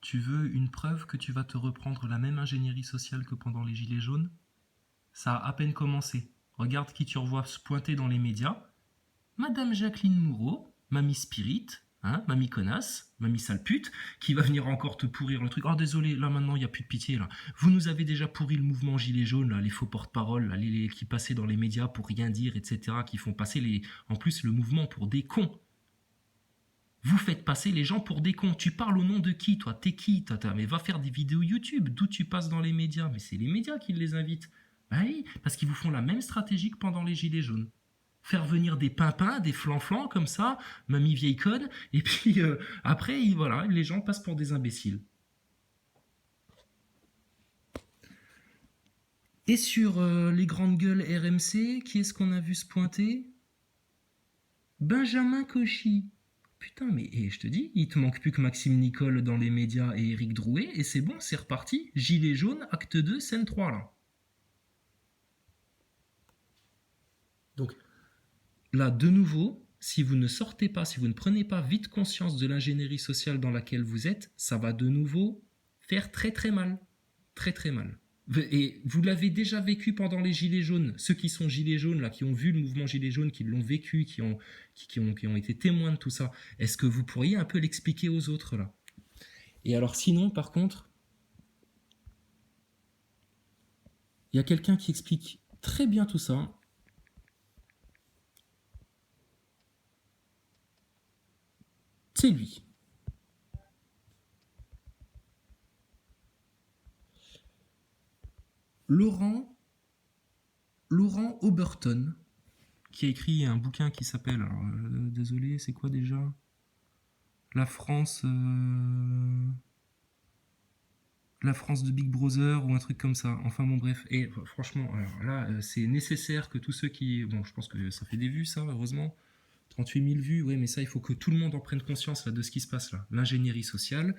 Tu veux une preuve que tu vas te reprendre la même ingénierie sociale que pendant les Gilets jaunes? Ça a à peine commencé. Regarde qui tu revois se pointer dans les médias. Madame Jacqueline Moureau, mamie Spirit, hein, mamie connasse, mamie sale pute, qui va venir encore te pourrir le truc. Oh désolé, là maintenant il n'y a plus de pitié là. Vous nous avez déjà pourri le mouvement Gilets jaunes, là, les faux porte-parole, là, qui passaient dans les médias pour rien dire, etc., qui font passer en plus le mouvement pour des cons. Vous faites passer les gens pour des cons. Tu parles au nom de qui, toi? T'es qui, tata? Mais va faire des vidéos YouTube. D'où tu passes dans les médias? Mais c'est les médias qui les invitent. Ah oui, parce qu'ils vous font la même stratégie que pendant les Gilets jaunes. Faire venir des pimpins, des flanflans comme ça, mamie vieille conne, et puis après, voilà, les gens passent pour des imbéciles. Et sur les grandes gueules RMC, qui est-ce qu'on a vu se pointer? Benjamin Cauchy. Putain, mais je te dis, il te manque plus que Maxime Nicole dans les médias et Éric Drouet, et c'est bon, c'est reparti. Gilet jaune, acte 2, scène 3, là. Donc, là, de nouveau, si vous ne sortez pas, si vous ne prenez pas vite conscience de l'ingénierie sociale dans laquelle vous êtes, ça va de nouveau faire très très mal. Très très mal. Et vous l'avez déjà vécu pendant les Gilets jaunes. Ceux qui sont Gilets jaunes, là, qui ont vu le mouvement Gilets jaunes, qui l'ont vécu, qui ont été témoins de tout ça, est-ce que vous pourriez un peu l'expliquer aux autres, là? Et alors sinon, par contre, il y a quelqu'un qui explique très bien tout ça. C'est lui. Laurent, Laurent Oberton, qui a écrit un bouquin qui s'appelle, alors, désolé, c'est quoi déjà? La France, la France de Big Brother ou un truc comme ça. Enfin bon bref. Et franchement, alors là, c'est nécessaire que tous ceux qui... Bon, je pense que ça fait des vues ça, heureusement. 38 000 vues, ouais, mais ça, il faut que tout le monde en prenne conscience là, de ce qui se passe là. L'ingénierie sociale,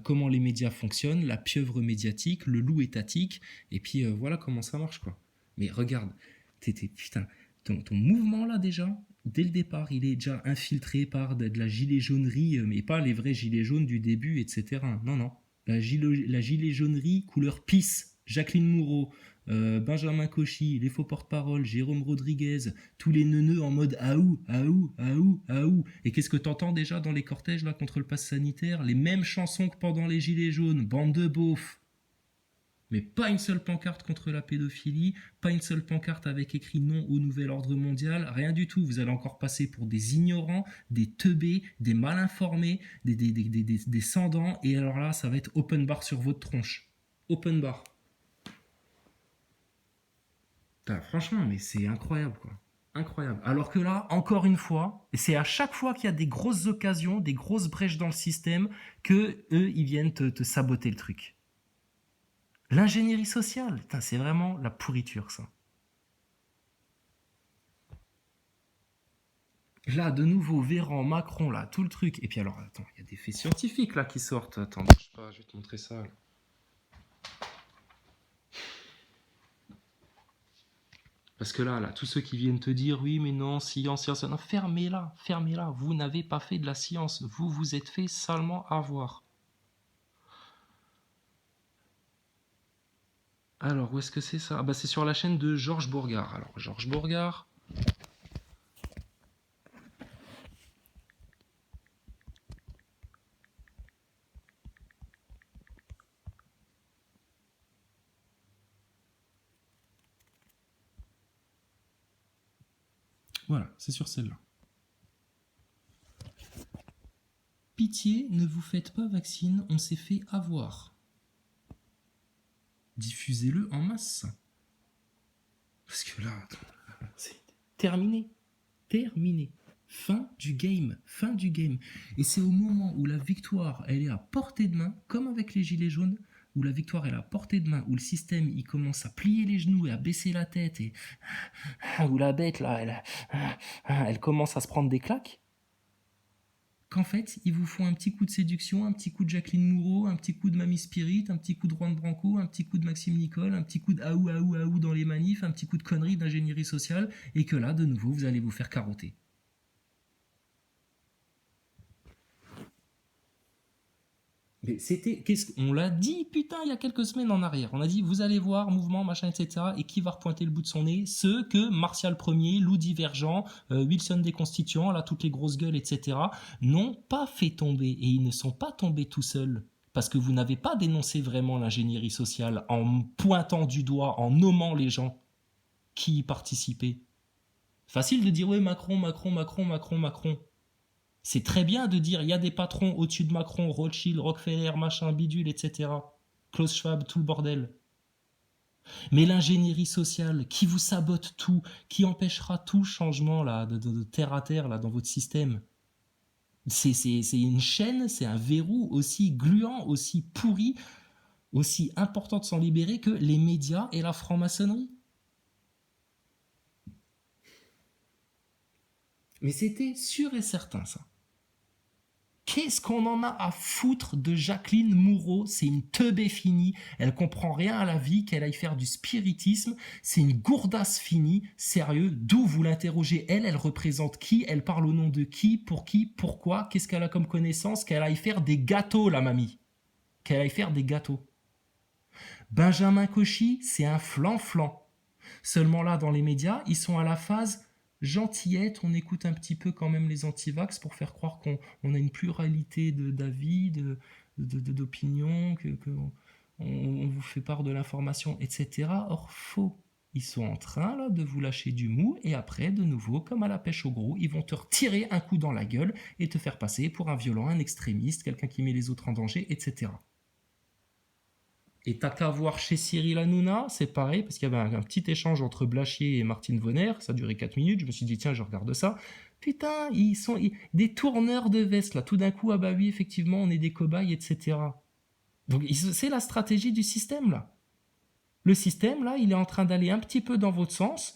comment les médias fonctionnent, la pieuvre médiatique, le loup étatique, et puis voilà comment ça marche, quoi. Mais regarde, putain, ton mouvement là déjà, dès le départ, il est déjà infiltré par de la gilet jaunerie, mais pas les vrais gilets jaunes du début, etc. Non, non. La gilet jaunerie couleur pisse, Jacqueline Moureau, Benjamin Cauchy, les faux porte-parole, Jérôme Rodriguez, tous les neuneux en mode aou, aou, aou, aou. Et qu'est-ce que t'entends déjà dans les cortèges là contre le pass sanitaire? Les mêmes chansons que pendant les Gilets jaunes, bande de beaufs. Mais pas une seule pancarte contre la pédophilie, pas une seule pancarte avec écrit non au nouvel ordre mondial, rien du tout. Vous allez encore passer pour des ignorants, des teubés, des mal informés, des sans-dents, et alors là, ça va être open bar sur votre tronche. Open bar. Putain, franchement, mais c'est incroyable, quoi. Incroyable. Alors que là, encore une fois, et c'est à chaque fois qu'il y a des grosses occasions, des grosses brèches dans le système, que eux, ils viennent te saboter le truc. L'ingénierie sociale, putain, c'est vraiment la pourriture, ça. Là, de nouveau, Véran, Macron, là, tout le truc. Et puis alors, attends, il y a des faits scientifiques, là, qui sortent. Attends, bouge pas, je vais te montrer ça, là. Parce que là, tous ceux qui viennent te dire, oui, mais non, science, science, non, fermez-la, fermez-la. Vous n'avez pas fait de la science. Vous vous êtes fait salement avoir. Alors, où est-ce que c'est ça? Ah bah c'est sur la chaîne de Georges Bourgard. Alors, Georges Bourgard. Voilà, c'est sur celle-là. Pitié, ne vous faites pas vacciner, on s'est fait avoir. Diffusez-le en masse. Parce que là, c'est terminé. Terminé. Fin du game. Fin du game. Et c'est au moment où la victoire, elle est à portée de main, comme avec les gilets jaunes, où la victoire est à portée de main, où le système, il commence à plier les genoux et à baisser la tête, et où la bête, là, elle commence à se prendre des claques, qu'en fait, ils vous font un petit coup de séduction, un petit coup de Jacqueline Moureau, un petit coup de Mamie Spirit, un petit coup de Juan Branco, un petit coup de Maxime Nicole, un petit coup de aou aou aou dans les manifs, un petit coup de connerie d'ingénierie sociale, et que là, de nouveau, vous allez vous faire carotter. Mais c'était, on l'a dit, putain, il y a quelques semaines en arrière. On a dit, vous allez voir, mouvement, machin, etc. Et qui va repointer le bout de son nez? Ceux que Martial Ier, Loup Divergent, Wilson des Constituants, là, toutes les grosses gueules, etc., n'ont pas fait tomber. Et ils ne sont pas tombés tout seuls. Parce que vous n'avez pas dénoncé vraiment l'ingénierie sociale en pointant du doigt, en nommant les gens qui y participaient. Facile de dire, ouais, Macron, Macron, Macron, Macron, Macron. C'est très bien de dire il y a des patrons au-dessus de Macron, Rothschild, Rockefeller, machin, bidule, etc. Klaus Schwab, tout le bordel. Mais l'ingénierie sociale qui vous sabote tout, qui empêchera tout changement là, de terre à terre là, dans votre système, c'est une chaîne, c'est un verrou aussi gluant, aussi pourri, aussi important de s'en libérer que les médias et la franc-maçonnerie. Mais c'était sûr et certain ça. Qu'est-ce qu'on en a à foutre de Jacqueline Moureau? C'est une teubée finie, elle comprend rien à la vie, qu'elle aille faire du spiritisme, c'est une gourdasse finie, sérieux, d'où vous l'interrogez? Elle représente qui? Elle parle au nom de qui? Pour qui? Pourquoi? Qu'est-ce qu'elle a comme connaissance? Qu'elle aille faire des gâteaux, la mamie. Qu'elle aille faire des gâteaux. Benjamin Cauchy, c'est un flan-flan. Seulement là, dans les médias, ils sont à la phase gentillette, on écoute un petit peu quand même les antivax pour faire croire qu'on a une pluralité d'avis, d'opinions, on vous fait part de l'information, etc. Or, faux. Ils sont en train là, de vous lâcher du mou et après, de nouveau, comme à la pêche au gros, ils vont te retirer un coup dans la gueule et te faire passer pour un violent, un extrémiste, quelqu'un qui met les autres en danger, etc. Et t'as qu'à voir chez Cyril Hanouna, c'est pareil, parce qu'il y avait un petit échange entre Blachier et Martine Vonner, ça a duré 4 minutes, je me suis dit, tiens, je regarde ça. Putain, ils sont des tourneurs de veste, là, tout d'un coup, ah bah oui, effectivement, on est des cobayes, etc. Donc c'est la stratégie du système, là. Le système, là, il est en train d'aller un petit peu dans votre sens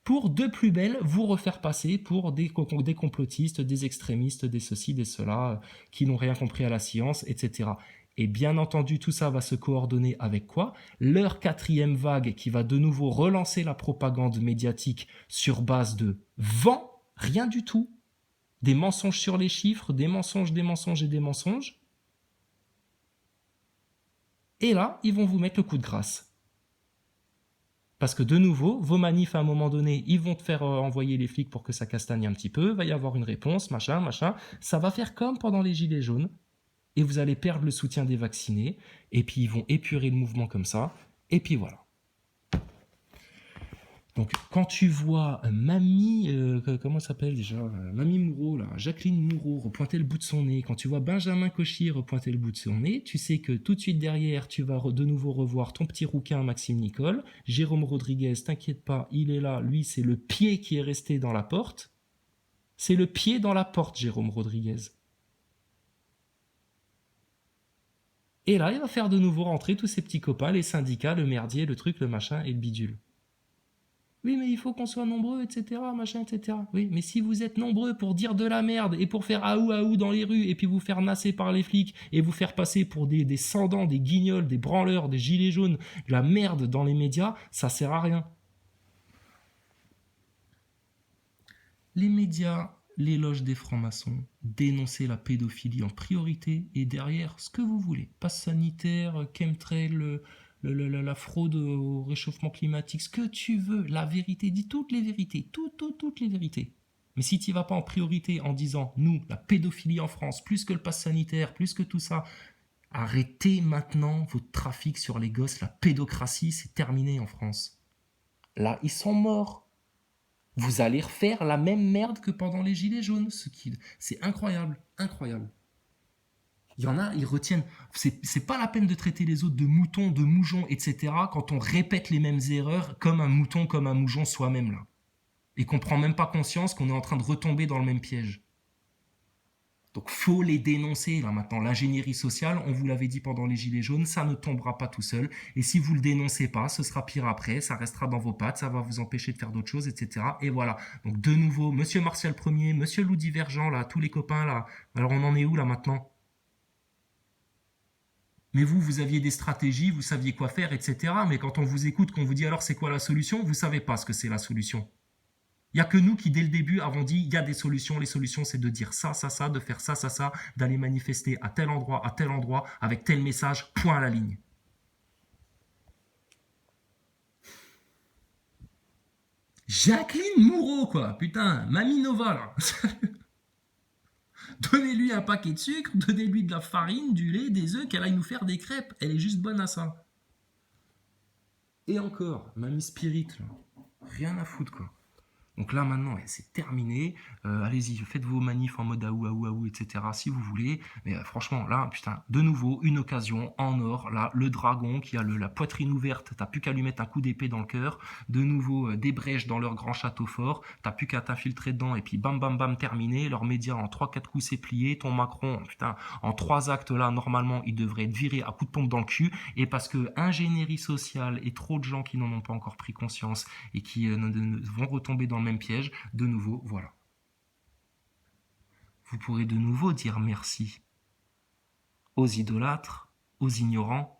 pour de plus belle vous refaire passer pour des complotistes, des extrémistes, des ceci, des cela, qui n'ont rien compris à la science, etc. Et bien entendu, tout ça va se coordonner avec quoi? Leur quatrième vague qui va de nouveau relancer la propagande médiatique sur base de vent, rien du tout. Des mensonges sur les chiffres, des mensonges et des mensonges. Et là, ils vont vous mettre le coup de grâce. Parce que de nouveau, vos manifs à un moment donné, ils vont te faire envoyer les flics pour que ça castagne un petit peu, va y avoir une réponse, machin, machin. Ça va faire comme pendant les Gilets jaunes. Et vous allez perdre le soutien des vaccinés. Et puis ils vont épurer le mouvement comme ça. Et puis voilà. Donc quand tu vois Mamie, comment ça s'appelle déjà, Mamie Moureau, là, Jacqueline Moureau repointer le bout de son nez, quand tu vois Benjamin Cauchy repointer le bout de son nez, tu sais que tout de suite derrière, tu vas de nouveau revoir ton petit rouquin Maxime Nicole, Jérôme Rodriguez, t'inquiète pas, il est là, lui c'est le pied qui est resté dans la porte. C'est le pied dans la porte, Jérôme Rodriguez. Et là, il va faire de nouveau rentrer tous ses petits copains, les syndicats, le merdier, le truc, le machin et le bidule. Oui, mais il faut qu'on soit nombreux, etc., machin, etc. Oui, mais si vous êtes nombreux pour dire de la merde et pour faire aou dans les rues et puis vous faire nasser par les flics et vous faire passer pour des sans-dents, des guignols, des branleurs, des gilets jaunes, de la merde dans les médias, ça sert à rien. Les médias, l'éloge des francs-maçons, dénoncer la pédophilie en priorité et derrière ce que vous voulez. Passe sanitaire, chemtrail, la fraude au réchauffement climatique, ce que tu veux, la vérité, dis toutes les vérités, toutes les vérités. Mais si tu n'y vas pas en priorité en disant, nous, la pédophilie en France, plus que le pass sanitaire, plus que tout ça, arrêtez maintenant votre trafic sur les gosses, la pédocratie, c'est terminé en France. Là, ils sont morts. Vous allez refaire la même merde que pendant les Gilets jaunes. C'est incroyable, incroyable. Il y en a, ils retiennent. C'est pas la peine de traiter les autres de moutons, de moujons, etc. quand on répète les mêmes erreurs comme un mouton, comme un moujon soi-même là. Et qu'on prend même pas conscience qu'on est en train de retomber dans le même piège. Donc faut les dénoncer là maintenant. L'ingénierie sociale, on vous l'avait dit pendant les Gilets jaunes, ça ne tombera pas tout seul. Et si vous le dénoncez pas, ce sera pire après, ça restera dans vos pattes, ça va vous empêcher de faire d'autres choses, etc. Et voilà. Donc de nouveau, Monsieur Martial Ier, Monsieur Loup Divergent, là, tous les copains là. Alors on en est où là maintenant? Mais vous aviez des stratégies, vous saviez quoi faire, etc. Mais quand on vous écoute, qu'on vous dit alors c'est quoi la solution, vous savez pas ce que c'est la solution. Il n'y a que nous qui, dès le début, avons dit il y a des solutions. Les solutions, c'est de dire ça, ça, ça, de faire ça, ça, ça, d'aller manifester à tel endroit, avec tel message, point à la ligne. Jacqueline Moureau, quoi. Putain, Mamie Nova, là. Donnez-lui un paquet de sucre, donnez-lui de la farine, du lait, des œufs, qu'elle aille nous faire des crêpes. Elle est juste bonne à ça. Et encore, Mamie Spirit, là. Rien à foutre, quoi. Donc là maintenant, c'est terminé. Allez-y, faites vos manifs en mode aou aou aou, etc. si vous voulez. Mais franchement, là, putain, de nouveau, une occasion en or. Là, le dragon qui a la poitrine ouverte, t'as plus qu'à lui mettre un coup d'épée dans le cœur. De nouveau, des brèches dans leur grand château fort. T'as plus qu'à t'infiltrer dedans et puis bam bam bam, terminé. Leurs médias en 3-4 coups, c'est plié. Ton Macron, putain, en 3 actes là, normalement, il devrait être viré à coups de pompe dans le cul. Et parce que ingénierie sociale et trop de gens qui n'en ont pas encore pris conscience et qui vont retomber dans le même piège, de nouveau, voilà. Vous pourrez de nouveau dire merci aux idolâtres, aux ignorants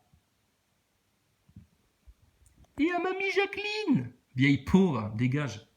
et à Mamie Jacqueline. Vieille pauvre, dégage.